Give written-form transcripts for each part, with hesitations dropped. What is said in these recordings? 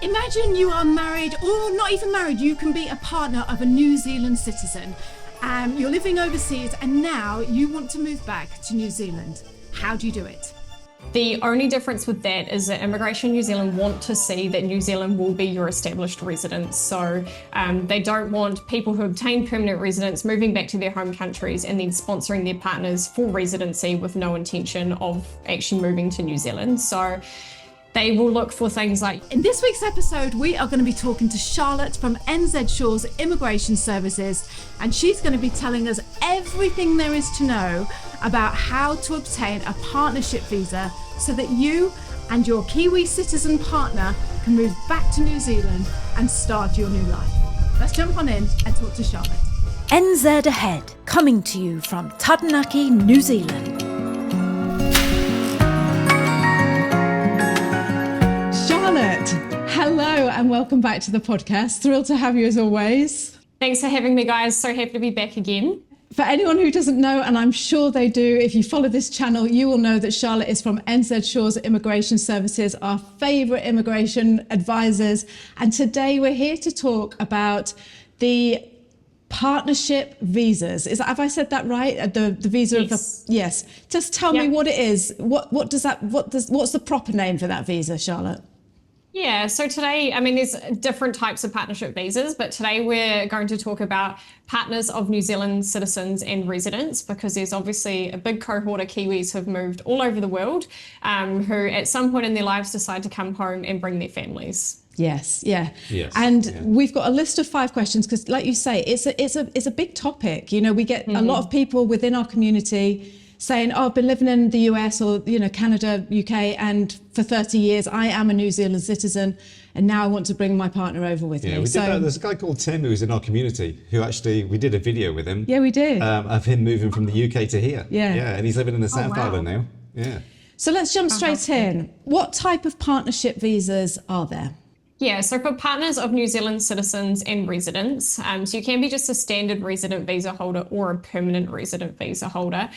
Imagine you are married, or not even married, you can be a partner of a New Zealand citizen. You're living overseas and now you want to move back to New Zealand. How do you do it? The only difference with that is that Immigration New Zealand want to see that New Zealand will be your established residence. So they don't want people who obtain permanent residence moving back to their home countries and then sponsoring their partners for residency with no intention of actually moving to New Zealand. So they will look for things like... In this week's episode, we are going to be talking to Charlotte from NZ Shores Immigration Services, and she's going to be telling us everything there is to know about how to obtain a partnership visa so that you and your Kiwi citizen partner can move back to New Zealand and start your new life. Let's jump on in and talk to Charlotte. NZ Ahead, coming to you from Taranaki, New Zealand. Charlotte, hello and welcome back to the podcast. Thrilled to have you as always. Thanks for having me, guys. So happy to be back again. For anyone who doesn't know, and I'm sure they do, if you follow this channel, you will know that Charlotte is from NZ Shores Immigration Services, our favourite immigration advisors. And today we're here to talk about the partnership visas. Have I said that right? The visa Yes. of the, yes. Just tell me what it is. What's the proper name for that visa, Charlotte? Yeah, so today, there's different types of partnership visas, but today we're going to talk about partners of New Zealand citizens and residents, because there's obviously a big cohort of Kiwis who've moved all over the world, who at some point in their lives decide to come home and bring their families. Yes, yeah. Yes, and we've got a list of 5 questions because, like you say, it's a big topic. You know, we get a lot of people within our community saying, "Oh, I've been living in the US or Canada, UK, and for 30 years I am a New Zealand citizen, and now I want to bring my partner over with me." Yeah, we did that. There's a guy called Tim who's in our community who actually, we did a video with him. Yeah, we did. Of him moving from the UK to here. Yeah. Yeah, and he's living in the South Island now. Yeah. So let's jump straight in. What type of partnership visas are there? Yeah, so for partners of New Zealand citizens and residents, so you can be just a standard resident visa holder or a permanent resident visa holder.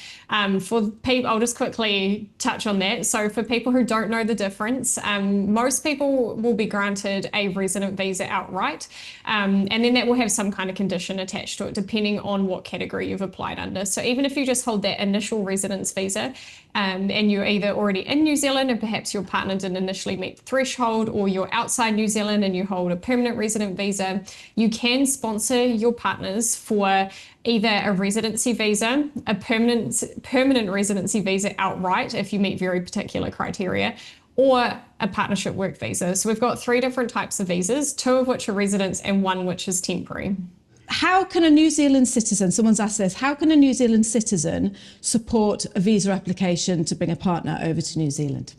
For people, I'll just quickly touch on that. So for people who don't know the difference, most people will be granted a resident visa outright, and then that will have some kind of condition attached to it depending on what category you've applied under. So even if you just hold that initial residence visa, and you're either already in New Zealand and perhaps your partner didn't initially meet the threshold, or you're outside New Zealand and you hold a permanent resident visa, you can sponsor your partners for either a residency visa, a permanent residency visa outright if you meet very particular criteria, or a partnership work visa. So we've got 3 different types of visas, 2 of which are residence and 1 which is temporary. How can a New Zealand citizen, someone's asked this, how can a New Zealand citizen support a visa application to bring a partner over to New Zealand?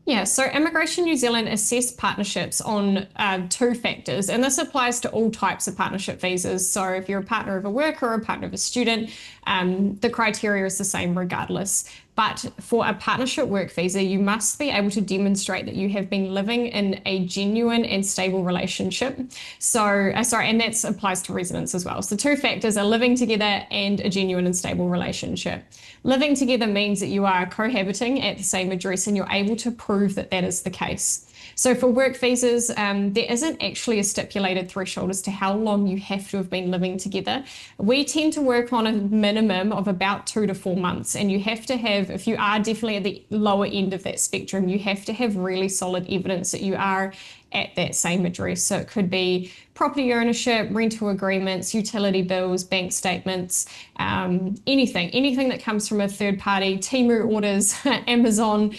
Yeah, so Immigration New Zealand assess partnerships on 2 factors, and this applies to all types of partnership visas. So if you're a partner of a worker or a partner of a student, the criteria is the same regardless. But for a partnership work visa, you must be able to demonstrate that you have been living in a genuine and stable relationship. So, and that applies to residents as well. So 2 factors are living together and a genuine and stable relationship. Living together means that you are cohabiting at the same address and you're able to prove that that is the case. So for work visas, there isn't actually a stipulated threshold as to how long you have to have been living together. We tend to work on a minimum of about 2 to 4 months, and you have to have, if you are definitely at the lower end of that spectrum, you have to have really solid evidence that you are at that same address. So it could be property ownership, rental agreements, utility bills, bank statements, anything that comes from a third party, Temu orders, Amazon,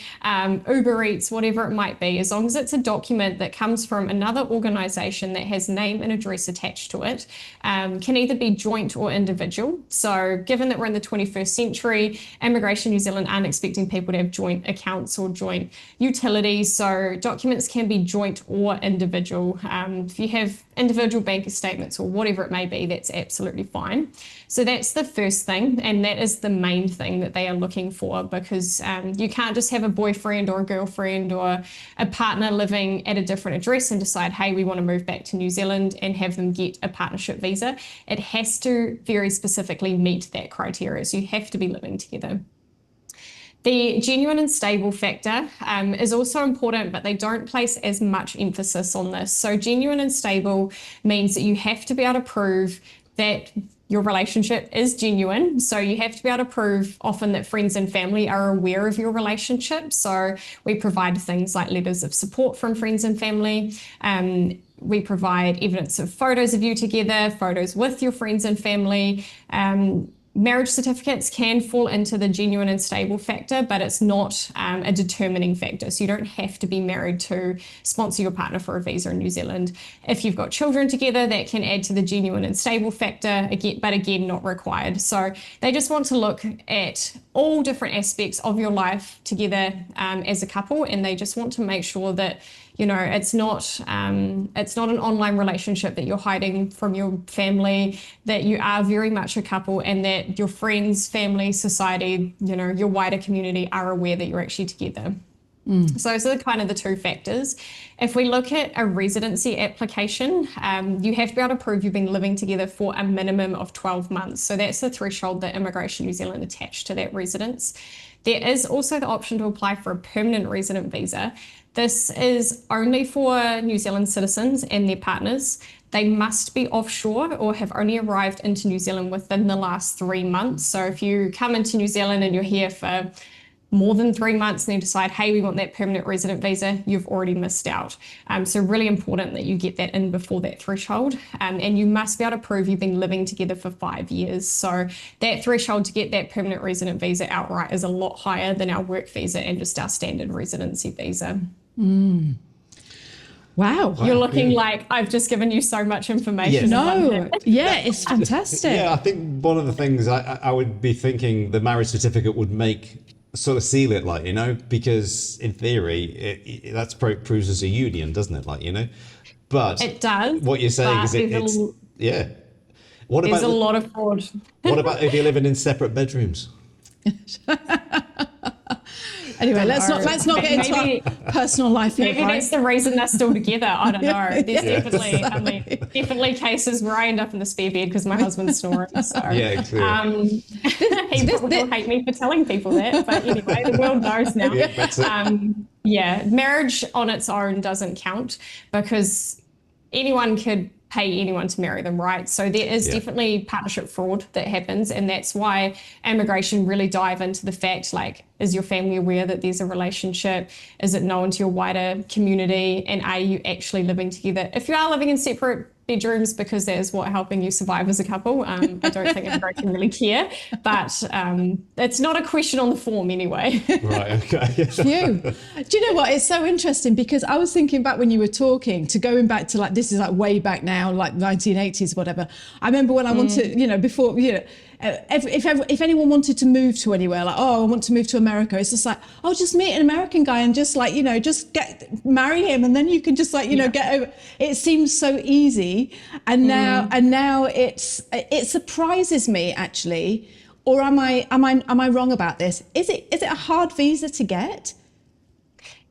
Uber Eats, whatever it might be, as long as it's a document that comes from another organisation that has name and address attached to it, can either be joint or individual. So given that we're in the 21st century, Immigration New Zealand aren't expecting people to have joint accounts or joint utilities, so documents can be joint or individual. If you have individual bank statements or whatever it may be, that's absolutely fine. So that's the first thing, and that is the main thing that they are looking for, because you can't just have a boyfriend or a girlfriend or a partner living at a different address and decide, hey, we want to move back to New Zealand and have them get a partnership visa. It has to very specifically meet that criteria, so you have to be living together. The genuine and stable factor is also important, but they don't place as much emphasis on this. So genuine and stable means that you have to be able to prove that your relationship is genuine. So you have to be able to prove often that friends and family are aware of your relationship. So we provide things like letters of support from friends and family. We provide evidence of photos of you together, photos with your friends and family. Marriage certificates can fall into the genuine and stable factor, but it's not a determining factor. So you don't have to be married to sponsor your partner for a visa in New Zealand. If you've got children together, that can add to the genuine and stable factor, but again, not required. So they just want to look at all different aspects of your life together as a couple, and they just want to make sure that it's not an online relationship that you're hiding from your family, that you are very much a couple, and that your friends, family, society, your wider community are aware that you're actually together. So those are kind of the two factors. If we look at a residency application, you have to be able to prove you've been living together for a minimum of 12 months. So that's the threshold that Immigration New Zealand attached to that residence. There is also the option to apply for a permanent resident visa. This is only for New Zealand citizens and their partners. They must be offshore or have only arrived into New Zealand within the last 3 months. So if you come into New Zealand and you're here for more than 3 months and you decide, hey, we want that permanent resident visa, you've already missed out. So really important that you get that in before that threshold. And you must be able to prove you've been living together for 5 years. So that threshold to get that permanent resident visa outright is a lot higher than our work visa and just our standard residency visa. Wow. You're looking like I've just given you so much information. Yes. No, yeah, it's fantastic. Yeah, I think one of the things I would be thinking the marriage certificate would make sort of seal it, because in theory that proves as a union, doesn't it? But it does. What you're saying is it's yeah. What there's about a lot of fraud. What about if you're living in separate bedrooms? Anyway, let's not get into our personal life here. Maybe that's the reason they're still together. I don't know. There's definitely cases where I end up in the spare bed because my husband's snoring. So yeah, clearly. He probably will hate me for telling people that. But anyway, the world knows now. Yeah, that's it. Marriage on its own doesn't count because anyone could pay anyone to marry them, right? So there is definitely partnership fraud that happens, and that's why immigration really dive into the fact, is your family aware that there's a relationship? Is it known to your wider community? And are you actually living together? If you are living in separate bedrooms because that is what helping you survive as a couple, I don't think immigration really care, but it's not a question on the form anyway. Right, okay. Phew. Do you know what? It's so interesting because I was thinking back when you were talking to going back to this is way back now, 1980s, whatever. I remember when I wanted, before, if anyone wanted to move to anywhere, I want to move to America, it's just just meet an American guy and just marry him, and then you can just get over. It seems so easy, and now it surprises me actually. Or am I wrong about this? Is it a hard visa to get?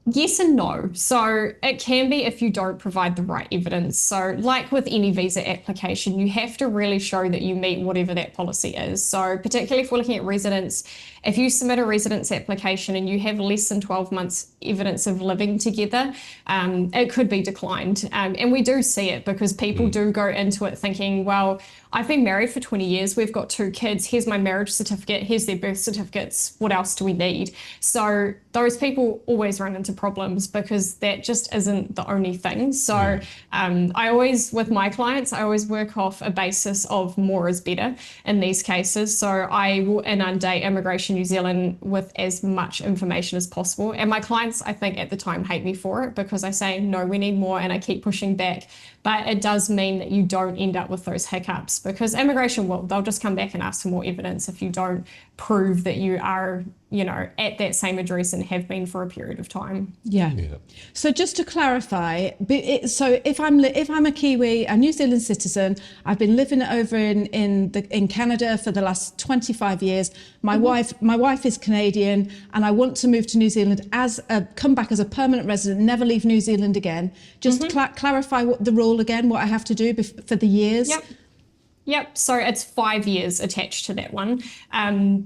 Yes and no. So it can be if you don't provide the right evidence. So like with any visa application, you have to really show that you meet whatever that policy is. So particularly if we're looking at residence, if you submit a residence application and you have less than 12 months evidence of living together, it could be declined. And we do see it because people do go into it thinking, well, I've been married for 20 years. We've got 2 kids. Here's my marriage certificate. Here's their birth certificates. What else do we need? So those people always run into problems because that just isn't the only thing. So I always, with my clients, I always work off a basis of more is better in these cases. So I will inundate Immigration New Zealand with as much information as possible. And my clients, I think at the time, hate me for it because I say, no, we need more. And I keep pushing back. But it does mean that you don't end up with those hiccups because immigration they'll just come back and ask for more evidence if you don't prove that you are, at that same address and have been for a period of time. Yeah. So just to clarify, so if I'm a Kiwi, a New Zealand citizen, I've been living over in Canada for the last 25 years. My wife is Canadian, and I want to move to New Zealand come back as a permanent resident, never leave New Zealand again. Just clarify what the rule again, what I have to do for the years. Yep. Yep, so it's 5 years attached to that one.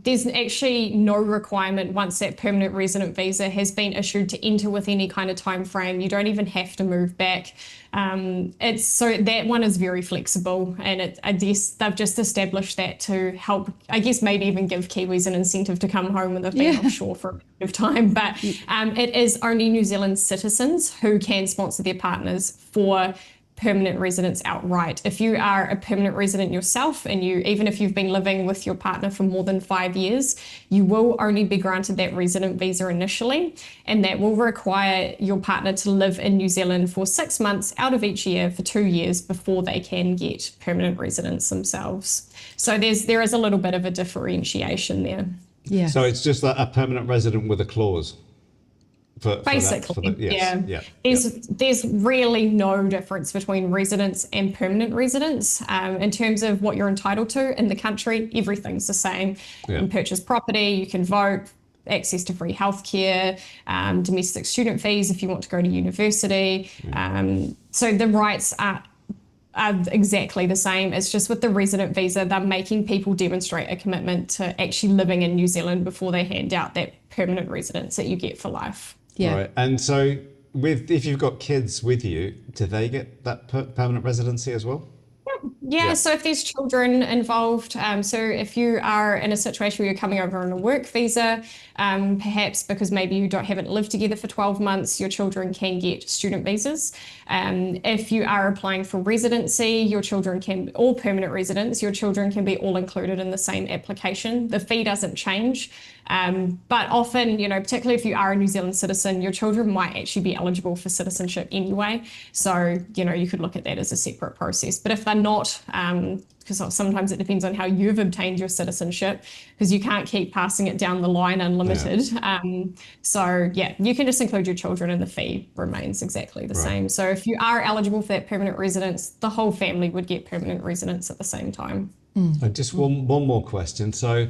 There's actually no requirement once that permanent resident visa has been issued to enter with any kind of time frame. You don't even have to move back. So that one is very flexible, and I guess they've just established that to help, I guess maybe even give Kiwis an incentive to come home when they've been offshore for a bit of time. But it is only New Zealand citizens who can sponsor their partners for permanent residence outright. If you are a permanent resident yourself, and even if you've been living with your partner for more than 5 years, you will only be granted that resident visa initially, and that will require your partner to live in New Zealand for 6 months out of each year for 2 years before they can get permanent residence themselves. So there is a little bit of a differentiation there. Yeah. So it's just a permanent resident with a clause. Basically, there's really no difference between residence and permanent residence. In terms of what you're entitled to in the country, everything's the same. You can purchase property, you can vote, access to free healthcare, domestic student fees if you want to go to university. So the rights are exactly the same. It's just with the resident visa, they're making people demonstrate a commitment to actually living in New Zealand before they hand out that permanent residence that you get for life. Yeah. Right. And so if you've got kids with you, do they get that permanent residency as well? Yeah, so if there's children involved, so if you are in a situation where you're coming over on a work visa, perhaps because maybe you haven't lived together for 12 months, your children can get student visas. If you are applying for residency, your children can, all permanent residents, your children can be all included in the same application. The fee doesn't change. But often, particularly if you are a New Zealand citizen, your children might actually be eligible for citizenship anyway. So, you could look at that as a separate process. But if they're not, because sometimes it depends on how you've obtained your citizenship, because you can't keep passing it down the line unlimited. So, you can just include your children and the fee remains exactly the same. So if you are eligible for that permanent residence, the whole family would get permanent residence at the same time. And just one more question. So,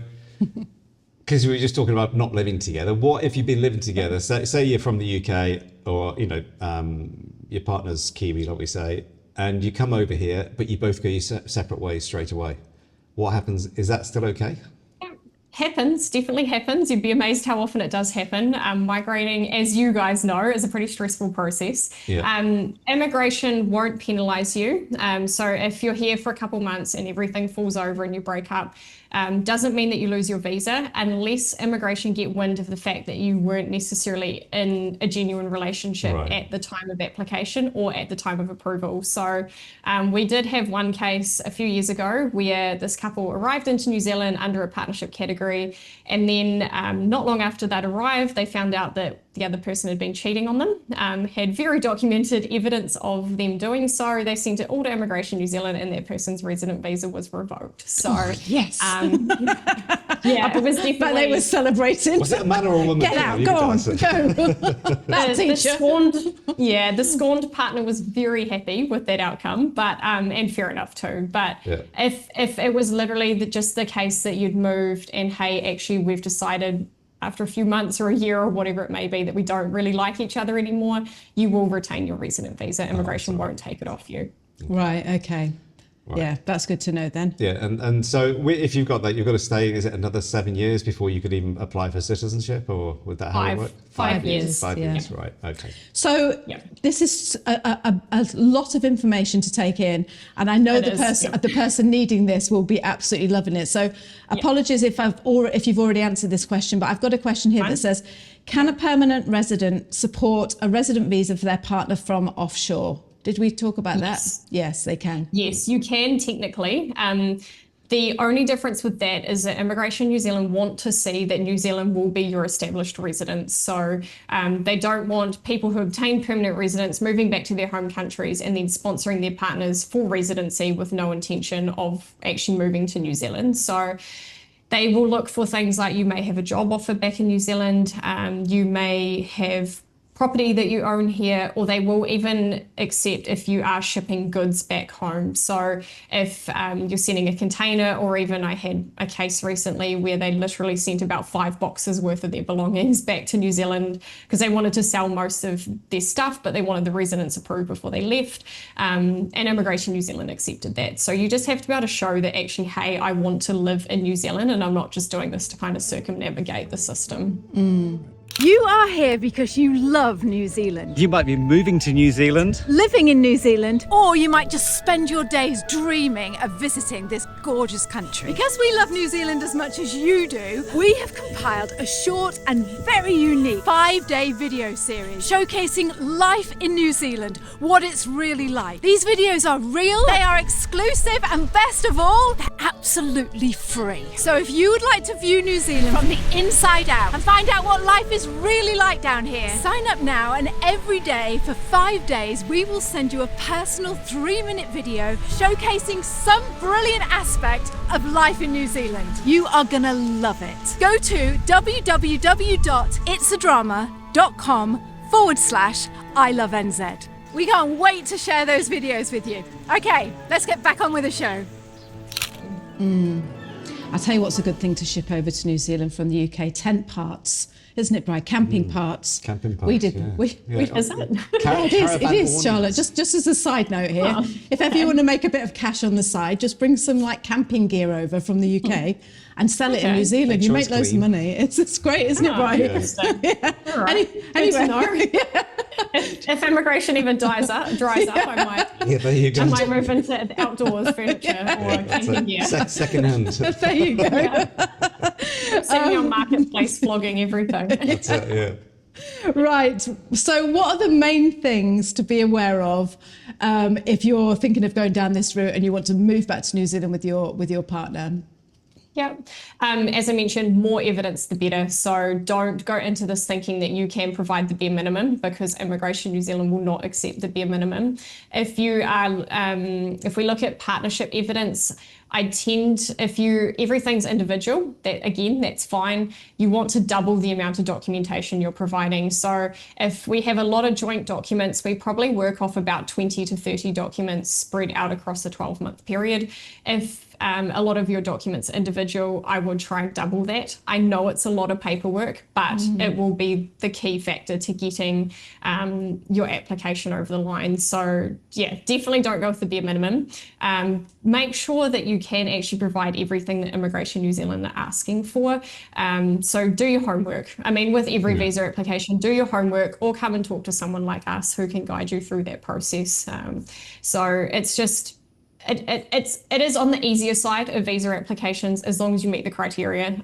because we were just talking about not living together, what if you've been living together? Say you're from the UK, or your partner's Kiwi, like we say, and you come over here, but you both go your separate ways straight away. What happens? Is that still okay? Happens, definitely happens. You'd be amazed how often it does happen. Migrating, as you guys know, is a pretty stressful process. Immigration won't penalise you. So if you're here for a couple months and everything falls over and you break up, doesn't mean that you lose your visa, unless immigration get wind of the fact that you weren't necessarily in a genuine relationship at the time of application or at the time of approval. So we did have one case a few years ago where this couple arrived into New Zealand under a partnership category, and then not long after that arrived, they found out that the other person had been cheating on them, had very documented evidence of them doing so. They sent it all to Immigration New Zealand, and that person's resident visa was revoked. So yes. It was definitely. But they were celebrating. Was it a man or a woman? Get out, go on, go. The scorned partner was very happy with that outcome, but and fair enough too. But if it was literally just the case that you'd moved and hey, actually we've decided after a few months or a year or whatever it may be that we don't really like each other anymore, you will retain your resident visa. Immigration won't take it off you. Right, okay. Right. Yeah, that's good to know then. Yeah, and so if you've got that, you've got to stay, is it another 7 years before you could even apply for citizenship, or would that how it work? 5 years. 5 years, right, okay. So this is a lot of information to take in, and I know the person needing this will be absolutely loving it. So apologies if you've already answered this question, but I've got a question here that says, can a permanent resident support a resident visa for their partner from offshore? Did we talk about that? Yes, they can. Yes, you can technically. The only difference with that is that Immigration New Zealand want to see that New Zealand will be your established residence. So they don't want people who obtain permanent residence moving back to their home countries and then sponsoring their partners for residency with no intention of actually moving to New Zealand. So they will look for things like you may have a job offer back in New Zealand. You may have property that you own here, or they will even accept if you are shipping goods back home. So if you're sending a container, or even I had a case recently where they literally sent about 5 boxes worth of their belongings back to New Zealand because they wanted to sell most of their stuff, but they wanted the residence approved before they left. And Immigration New Zealand accepted that. So you just have to be able to show that actually, hey, I want to live in New Zealand and I'm not just doing this to kind of circumnavigate the system. You are here because you love New Zealand. You might be moving to New Zealand. Living in New Zealand, or you might just spend your days dreaming of visiting this gorgeous country. Because we love New Zealand as much as you do, we have compiled a short and very unique 5-day video series showcasing life in New Zealand, what it's really like. These videos are real, they are exclusive, and best of all, they're absolutely free. So if you would like to view New Zealand from the inside out and find out what life is really like down here, sign up now, and every day for 5 days we will send you a personal 3-minute video showcasing some brilliant aspect of life in New Zealand. You are gonna love it. Go to www.itsadrama.com/ILoveNZ. We can't wait to share those videos with you. Okay, let's get back on with the show. I'll tell you what's a good thing to ship over to New Zealand from the UK: tent parts, isn't it, Brad? Camping parts. Camping parts. We did. Yeah. Is it? It is, Charlotte. Just as a side note here, if ever you want to make a bit of cash on the side, just bring some like camping gear over from the UK and sell it in New Zealand. You make loads of money. It's great, isn't it, Brian? Yeah. All right. Good to know. If immigration even dries up, I might. Yeah, there you go. I might move into the outdoors furniture or camping gear. Second hand. There you go. See me on Marketplace flogging everything. That's it, yeah. Right. So what are the main things to be aware of if you're thinking of going down this route and you want to move back to New Zealand with your partner? Yeah. As I mentioned, more evidence, the better. So don't go into this thinking that you can provide the bare minimum, because Immigration New Zealand will not accept the bare minimum. If you are, if we look at partnership evidence, everything's individual, that's fine. You want to double the amount of documentation you're providing. So if we have a lot of joint documents, we probably work off about 20 to 30 documents spread out across a 12-month period. If a lot of your documents are individual, I would try and double that. I know it's a lot of paperwork, but it will be the key factor to getting your application over the line. So yeah, definitely don't go with the bare minimum. Make sure that you can actually provide everything that Immigration New Zealand are asking for. So do your homework. I mean, with every visa application, do your homework, or come and talk to someone like us who can guide you through that process. So it's just, it is on the easier side of visa applications as long as you meet the criteria.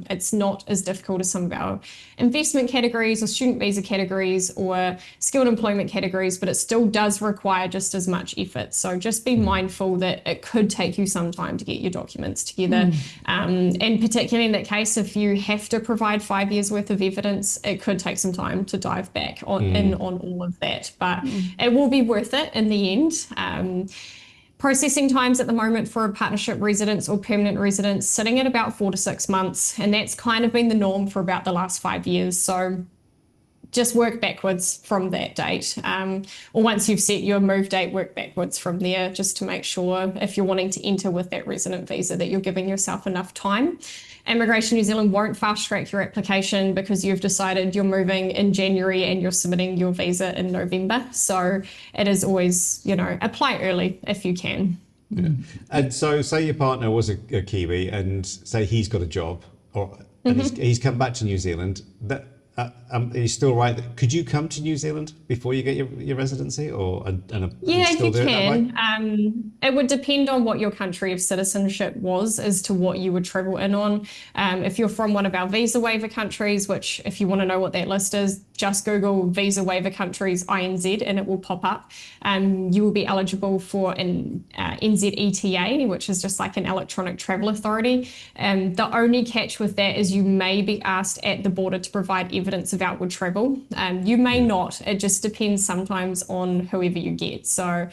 It's not as difficult as some of our investment categories or student visa categories or skilled employment categories, but it still does require just as much effort. So just be mindful that it could take you some time to get your documents together. And particularly in that case, if you have to provide 5 years worth of evidence, it could take some time to dive back on all of that, but it will be worth it in the end. Processing times at the moment for a partnership residence or permanent residence sitting at about 4 to 6 months, and that's kind of been the norm for about the last 5 years. So just work backwards from that date, or once you've set your move date, work backwards from there, just to make sure if you're wanting to enter with that resident visa that you're giving yourself enough time. Immigration New Zealand won't fast track your application because you've decided you're moving in January and you're submitting your visa in November. So it is always, apply early if you can. Yeah. And so say your partner was a Kiwi and say he's got a job and he's come back to New Zealand. Are you still right? Could you come to New Zealand before you get your residency, yeah, you can. It would depend on what your country of citizenship was as to what you would travel in on. If you're from one of our visa waiver countries, which if you want to know what that list is, just Google visa waiver countries INZ and it will pop up. You will be eligible for an NZATA, which is just like an electronic travel authority. The only catch with that is you may be asked at the border to provide evidence of outward travel. You may not. It just depends sometimes on whoever you get. So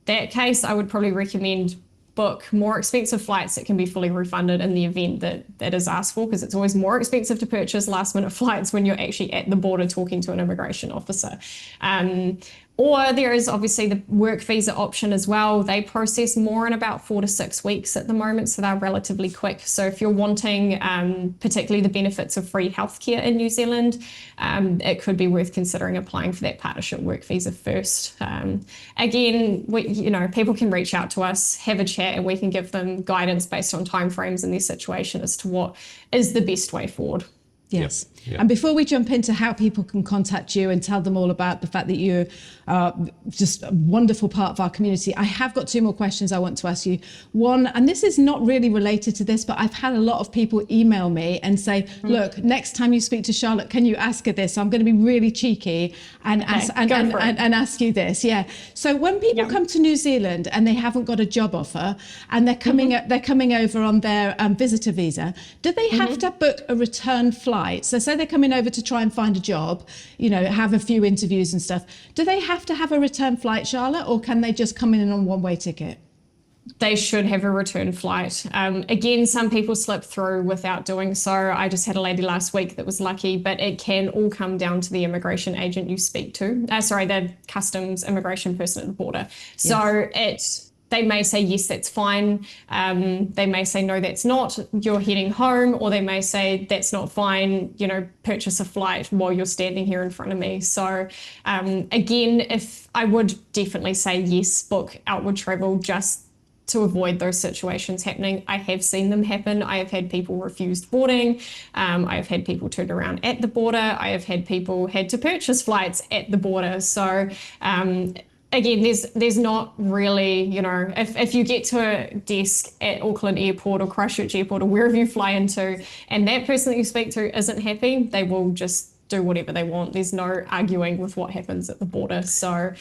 that case, I would probably recommend book more expensive flights that can be fully refunded in the event that that is asked for, because it's always more expensive to purchase last minute flights when you're actually at the border talking to an immigration officer. Or there is obviously the work visa option as well. They process more in about 4 to 6 weeks at the moment, so they're relatively quick. So if you're wanting particularly the benefits of free healthcare in New Zealand, it could be worth considering applying for that partnership work visa first. Again, people can reach out to us, have a chat, and we can give them guidance based on timeframes in their situation as to what is the best way forward. Yes. Yep. And before we jump into how people can contact you and tell them all about the fact that you are just a wonderful part of our community, I have got 2 more questions I want to ask you. One, and this is not really related to this, but I've had a lot of people email me and say, look, next time you speak to Charlotte, can you ask her this? So I'm going to be really cheeky and ask you this. Yeah. So when people come to New Zealand and they haven't got a job offer and they're coming over on their visitor visa, do they have to book a return flight? So say they're coming over to try and find a job, have a few interviews and stuff. Do they have to have a return flight, Charlotte, or can they just come in on a one-way ticket? They should have a return flight. Again, some people slip through without doing so. I just had a lady last week that was lucky, but it can all come down to the immigration agent you speak to. The customs immigration person at the border. So they may say, yes, that's fine. They may say, no, that's not. You're heading home. Or they may say, that's not fine. Purchase a flight while you're standing here in front of me. So again, if I would definitely say, yes, book outward travel just to avoid those situations happening. I have seen them happen. I have had people refused boarding. I have had people turned around at the border. I have had people had to purchase flights at the border. So again, there's not really, if you get to a desk at Auckland Airport or Christchurch Airport or wherever you fly into, and that person that you speak to isn't happy, they will just do whatever they want. There's no arguing with what happens at the border. So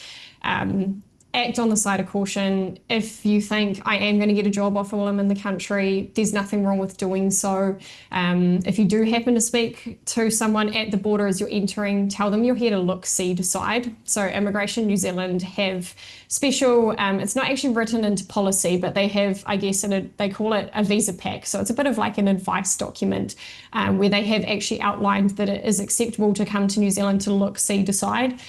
act on the side of caution. If you think I am going to get a job offer while I'm in the country, there's nothing wrong with doing so. If you do happen to speak to someone at the border as you're entering, tell them you're here to look, see, decide. So Immigration New Zealand have special, it's not actually written into policy, but they have, I guess, they call it a visa pack. So it's a bit of like an advice document where they have actually outlined that it is acceptable to come to New Zealand to look, see, decide.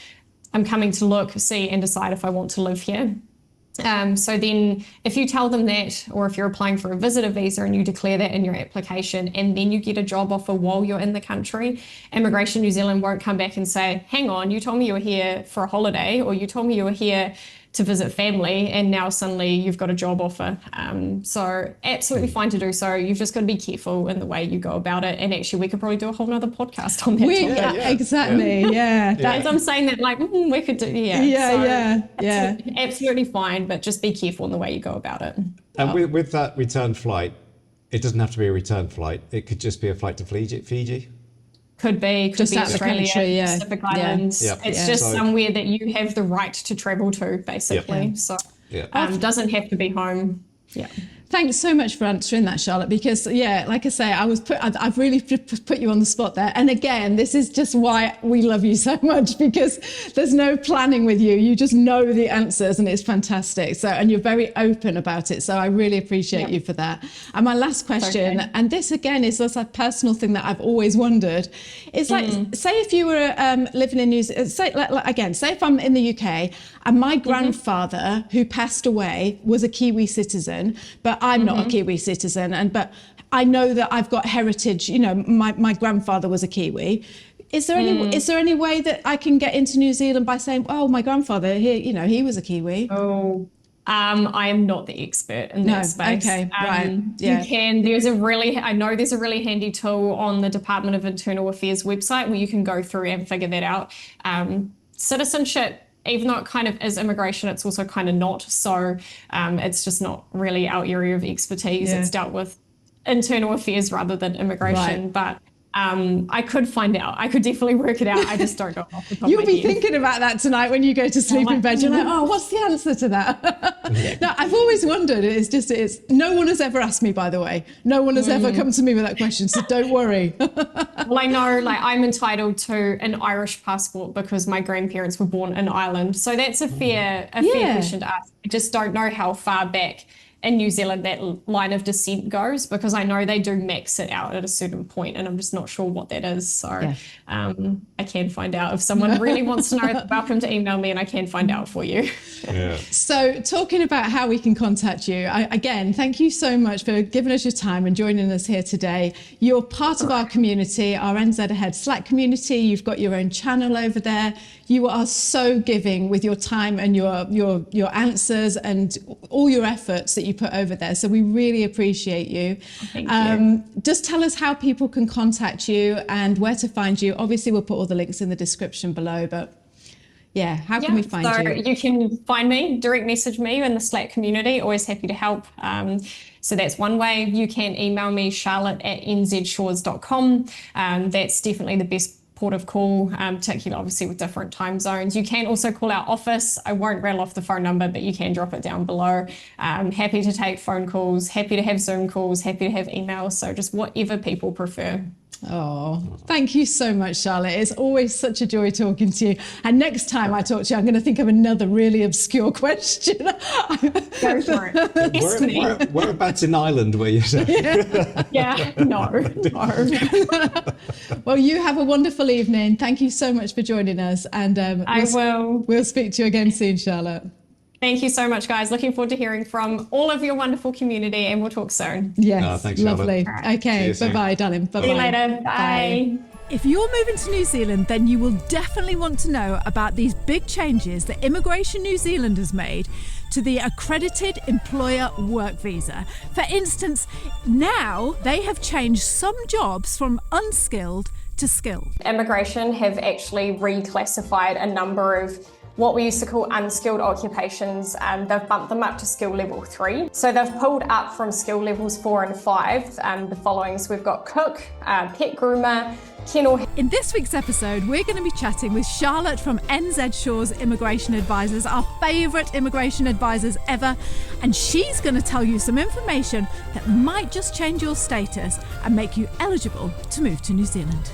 I'm coming to look, see, and decide if I want to live here. So then if you tell them that, or if you're applying for a visitor visa and you declare that in your application, and then you get a job offer while you're in the country, Immigration New Zealand won't come back and say, hang on, you told me you were here for a holiday, or you told me you were here to visit family, and now suddenly you've got a job offer. So absolutely fine to do so. You've just got to be careful in the way you go about it. And actually, we could probably do a whole nother podcast on that topic. Exactly. Yeah. As I'm saying that, like, we could do, absolutely fine, but just be careful in the way you go about it. And with that return flight, it doesn't have to be a return flight. It could just be a flight to Fiji. Could be Australia, country, Pacific Islands. It's just somewhere that you have the right to travel to, basically. So doesn't have to be home. Yeah. Thanks so much for answering that, Charlotte, because like I say, I've really put you on the spot there. And again, this is just why we love you so much, because there's no planning with you. You just know the answers, and it's fantastic. So, and you're very open about it. So I really appreciate you for that. And my last question, and this again is just a personal thing that I've always wondered, is like, say if you were living in New Zealand, say if I'm in the UK and my grandfather who passed away was a Kiwi citizen, but I'm not a Kiwi citizen, but I know that I've got heritage. My grandfather was a Kiwi. Is there any way that I can get into New Zealand by saying, "Oh, my grandfather, he was a Kiwi"? Oh, I am not the expert in that space. Okay, right. You can. There's a really handy tool on the Department of Internal Affairs website where you can go through and figure that out. Citizenship, even though it kind of is immigration, it's also kind of not. So it's just not really our area of expertise. It's dealt with internal affairs rather than immigration. But I could find out. I could definitely work it out. I just don't know off the top You'll of my be head. thinking about that tonight when you go to sleep in bed. You're like, oh, what's the answer to that? No, I've always wondered. It's no one has ever asked me, by the way. No one has ever come to me with that question, so don't worry. Well, I know, like, I'm entitled to an Irish passport because my grandparents were born in Ireland. So that's a fair question to ask. I just don't know how far back in New Zealand that line of descent goes, because I know they do max it out at a certain point, and I'm just not sure what that is. So I can find out if someone really wants to know. They're welcome to email me and I can find out for you. Yeah. So talking about how we can contact you, again, thank you so much for giving us your time and joining us here today. You're part of our community, our NZAhead SLACK community. You've got your own channel over there. You are so giving with your time and your answers and all your efforts that you put over there. So we really appreciate you. Thank you. Just tell us how people can contact you and where to find you. Obviously, we'll put all the links in the description below, but yeah, how can we find you? You can find me, direct message me in the Slack community. Always happy to help. So that's one way. You can email me, charlotte@nzshores.com. That's definitely the best port of call, particularly obviously with different time zones. You can also call our office. I won't rattle off the phone number, but you can drop it down below. Happy to take phone calls, happy to have Zoom calls, happy to have emails. So just whatever people prefer. Oh, thank you so much, Charlotte. It's always such a joy talking to you. And next time I talk to you, I'm going to think of another really obscure question. Go for it. Whereabouts in Ireland were you? No. Well, you have a wonderful evening. Thank you so much for joining us. And we'll speak to you again soon, Charlotte. Thank you so much, guys. Looking forward to hearing from all of your wonderful community, and we'll talk soon. Yes, thanks, lovely. Charlotte. Okay, bye-bye, darling. Bye-bye. See you later. Bye. If you're moving to New Zealand, then you will definitely want to know about these big changes that Immigration New Zealand has made to the Accredited Employer Work Visa. For instance, now they have changed some jobs from unskilled to skilled. Immigration have actually reclassified a number of what we used to call unskilled occupations. They've bumped them up to skill level 3. So they've pulled up from skill levels 4 and 5. The following, so we've got cook, pet groomer, kennel. In this week's episode, we're going to be chatting with Charlotte from NZ Shores Immigration Advisors, our favourite immigration advisors ever, and she's going to tell you some information that might just change your status and make you eligible to move to New Zealand.